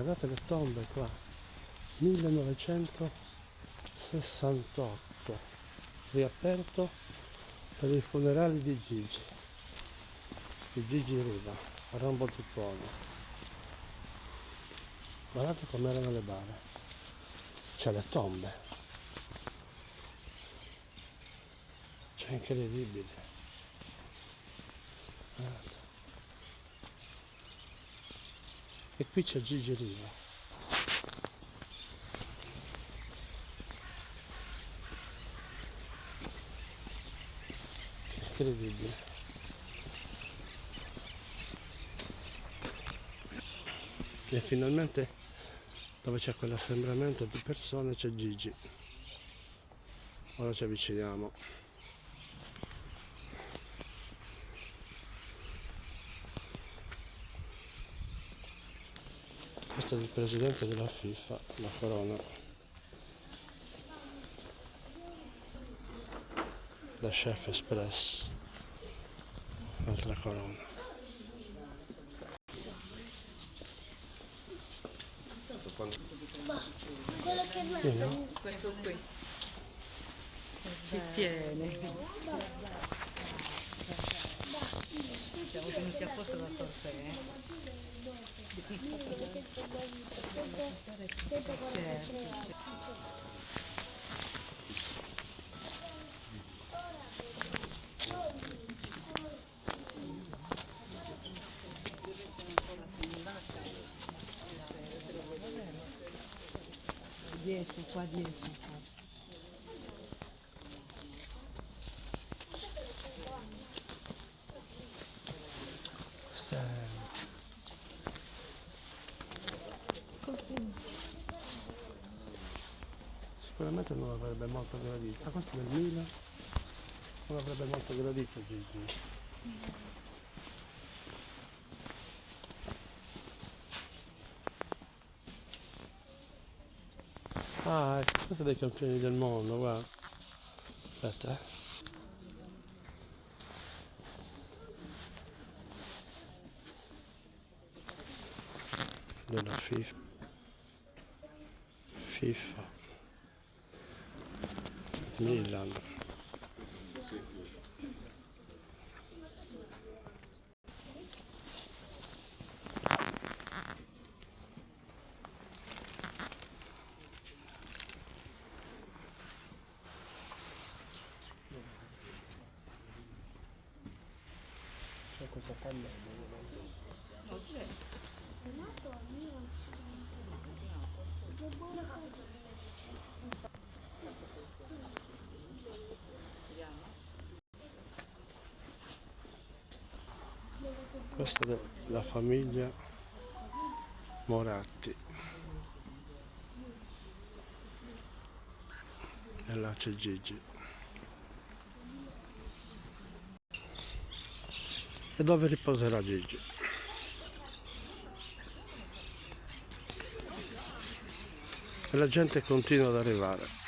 guardate le tombe qua, 1968, riaperto per i funerali di Gigi Riva, a Rombo di Tuono. Guardate com'erano le bare, c'è le tombe, c'è incredibile. Guardate. E qui c'è Gigi Riva. Incredibile. E finalmente dove c'è quell'assembramento di persone c'è Gigi. Ora ci avviciniamo. Questo è il presidente della FIFA, la corona. La Chef Express, l'altra corona. Quello che non Sì, no? Questo qui ci tiene. Siamo venuti apposta da Forfè. Certo. 10, qua 10. Questa è... Sicuramente non avrebbe molto gradito. Ah, questo è del Milan? Non avrebbe molto gradito Gigi. Ah, ecco, questo è dei campioni del mondo, guarda. Aspetta, della FIFA. Milan. C'è questa pannella. Questa è la famiglia Moratti. E là c'è Gigi. E dove riposerà Gigi? E la gente continua ad arrivare.